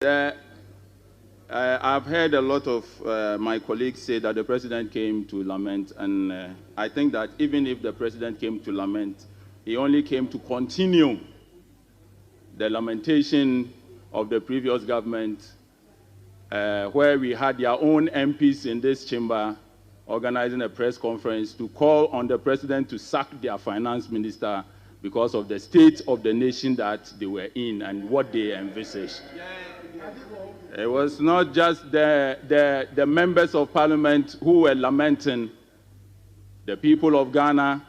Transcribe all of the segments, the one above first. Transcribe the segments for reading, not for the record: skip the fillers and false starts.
I've heard a lot of my colleagues say that the president came to lament, and I think that even if the president came to lament, he only came to continue the lamentation of the previous government, where we had their own MPs in this chamber organizing a press conference to call on the president to sack their finance minister because of the state of the nation that they were in and what they envisaged. It was not just the members of parliament who were lamenting. The people of Ghana,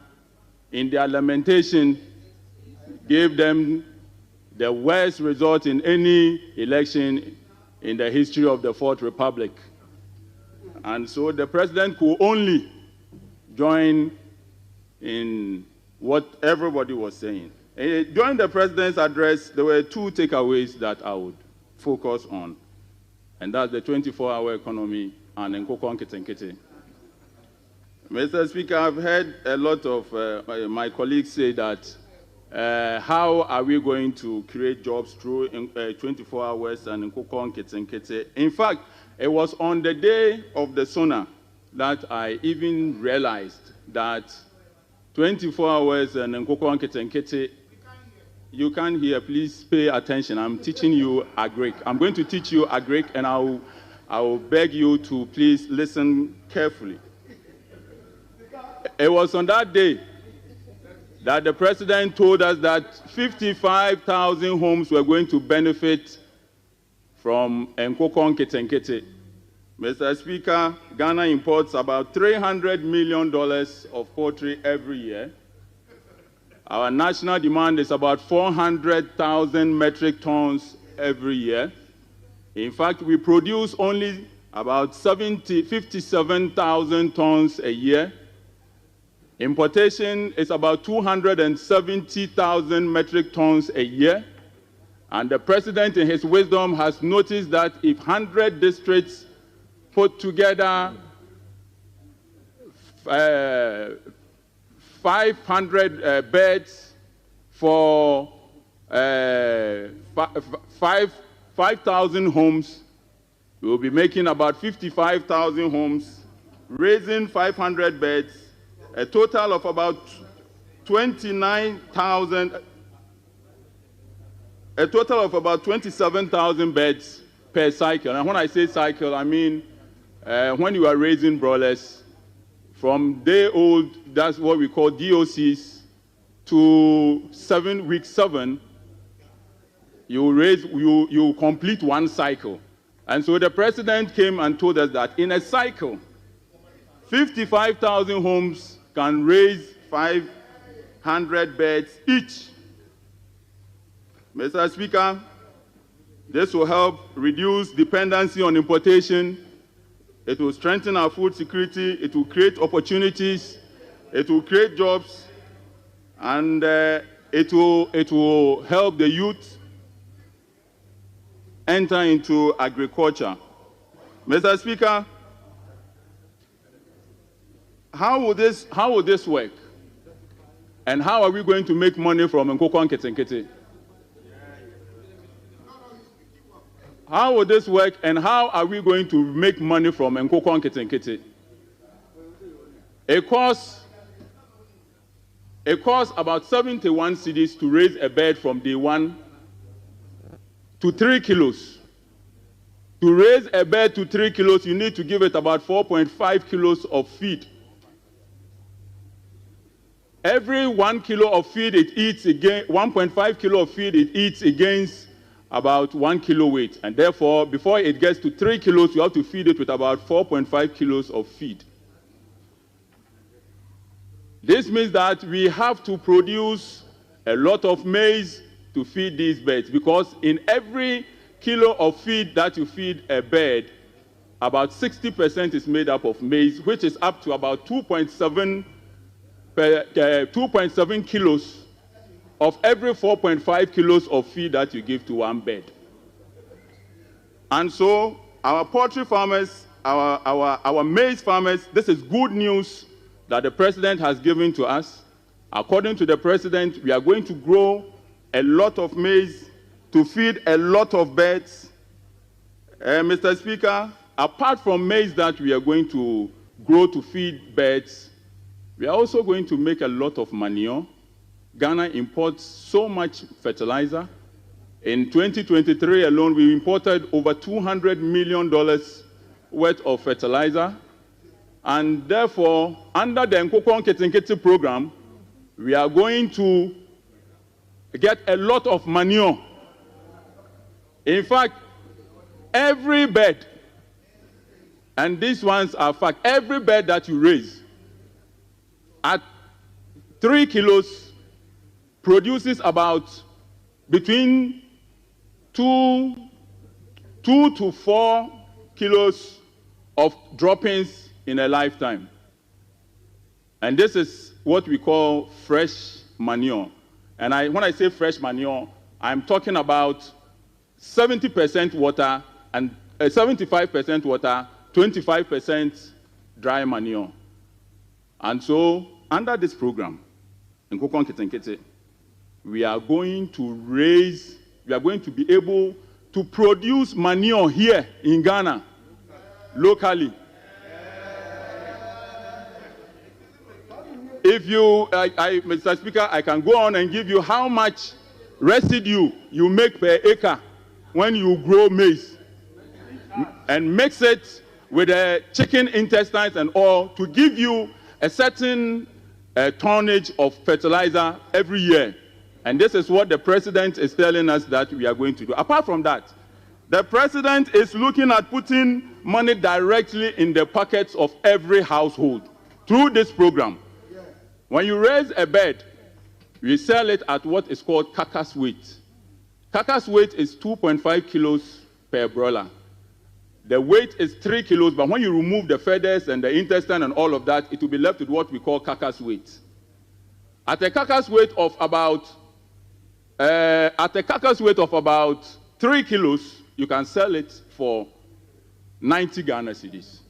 in their lamentation, gave them the worst result in any election in the history of the Fourth Republic. And so the president could only join in what everybody was saying. During the president's address, there were two takeaways that I would focus on, and that's the 24-hour economy and Nkoko Nketenkete. Mr. Speaker, I've heard a lot of my colleagues say that how are we going to create jobs through 24 hours and Nkoko Nketenkete. In fact, it was on the day of the SONA that I even realized that 24 hours and Nkoko Nketenkete, you can't hear, please pay attention. I'm teaching you a Greek. I'm going to teach you a Greek, and I will beg you to please listen carefully. It was on that day that the president told us that 55,000 homes were going to benefit from Nkoko Nketenkete. Mr. Speaker, Ghana imports about $300 million of poultry every year. Our national demand is about 400,000 metric tons every year. In fact, we produce only about 57,000 tons a year. Importation is about 270,000 metric tons a year. And the president, in his wisdom, has noticed that if 100 districts put together 500 beds for 5,000 homes, we will be making about 55,000 homes, raising 500 beds, a total of about 27,000 beds per cycle. And when I say cycle, I mean when you are raising broilers, from day old, that's what we call DOCs, to week 7, you complete one cycle. And so the president came and told us that in a cycle, 55,000 homes can raise 500 beds each. Mr. Speaker, this will help reduce dependency on importation. It will strengthen our food security. It will create opportunities. It will create jobs. And it will help the youth enter into agriculture. Mr. Speaker, how will this work? And how are we going to make money from Nkoko Nketenkete? How will this work, and how are we going to make money from Nkoko Nketenkete? It costs about 71 cedis to raise a bird from day 1 to 3 kilos. To raise a bird to 3 kilos, you need to give it about 4.5 kilos of feed. Every 1 kilo of feed it eats again, 1.5 kilo of feed it eats against about 1 kilo weight. And therefore, before it gets to 3 kilos, you have to feed it with about 4.5 kilos of feed. This means that we have to produce a lot of maize to feed these birds, because in every kilo of feed that you feed a bird, about 60% is made up of maize, which is up to about 2.7 kilos of every 4.5 kilos of feed that you give to one bird. And so our poultry farmers, our maize farmers, this is good news that the president has given to us. According to the president, we are going to grow a lot of maize to feed a lot of birds, Mr. Speaker, apart from maize that we are going to grow to feed birds, we are also going to make a lot of manure. Ghana imports so much fertilizer. In 2023 alone, we imported over $200 million worth of fertilizer. And therefore, under the Nkoko Nketenkete program, we are going to get a lot of manure. In fact, every bird, and these ones are fact, every bird that you raise at 3 kilos produces about between 2 to 4 kilos of droppings in a lifetime. And this is what we call fresh manure. And when I say fresh manure, I'm talking about 70% water and 75% water, 25% dry manure. And so, under this program, Nkoko Nketenkete, we are going to be able to produce manure here in Ghana, locally. If you, Mr. Speaker, I can go on and give you how much residue you make per acre when you grow maize and mix it with the chicken intestines and all to give you a certain tonnage of fertilizer every year. And this is what the president is telling us that we are going to do. Apart from that, the president is looking at putting money directly in the pockets of every household through this program. When you raise a bird, we sell it at what is called carcass weight. Carcass weight is 2.5 kilos per broiler. The weight is 3 kilos, but when you remove the feathers and the intestine and all of that, it will be left with what we call carcass weight. At a carcass weight of about 3 kilos, you can sell it for 90 Ghana cedis.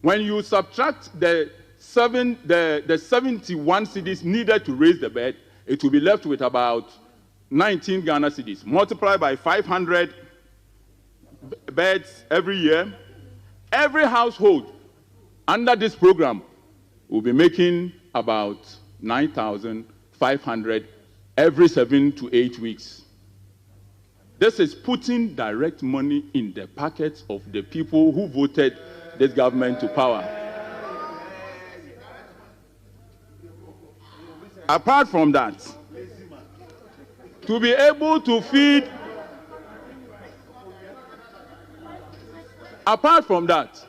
When you subtract the 71 cedis needed to raise the bird, it will be left with about 19 Ghana cedis. Multiply by 500 birds every year. Every household under this program will be making about 9,500 every 7 to 8 weeks. This is putting direct money in the pockets of the people who voted this government to power. Apart from that, to be able to feed, apart from that,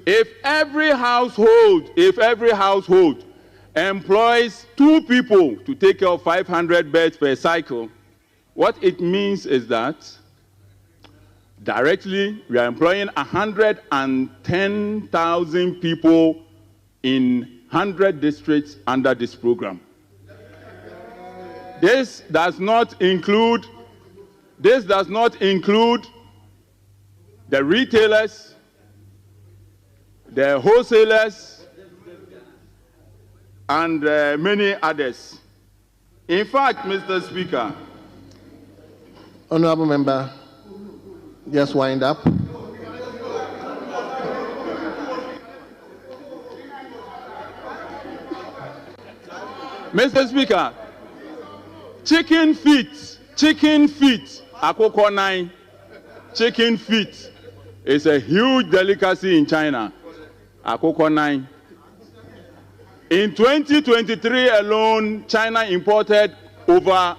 if every household employs 2 people to take care of 500 birds per cycle, what it means is that directly we are employing 110,000 people in 100 districts under this program. This does not include the retailers, the wholesalers, and many others. In fact, Mr. Speaker, Honorable Member, just wind up. Mr. Speaker, chicken feet, Akoko 9, chicken feet is a huge delicacy in China. Akoko 9. In 2023 alone, China imported over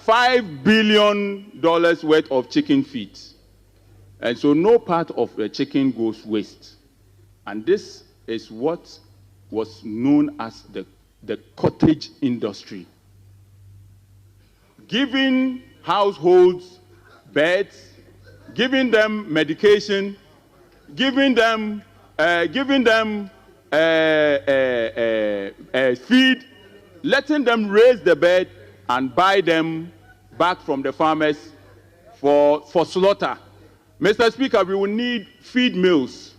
$5 billion worth of chicken feet. And so no part of the chicken goes waste. And this is what was known as the cottage industry. Giving households birds, giving them medication, giving them feed, letting them raise the bird and buy them back from the farmers for slaughter. Mr. Speaker, we will need feed mills,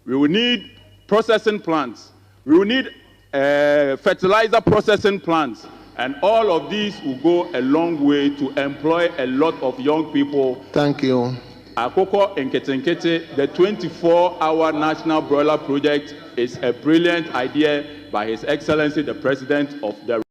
we will need processing plants, we will need fertilizer processing plants, And all of these will go a long way to employ a lot of young people. Thank you. Nkoko and Nketenkete, the 24-hour national broiler project is a brilliant idea by His Excellency, the President of the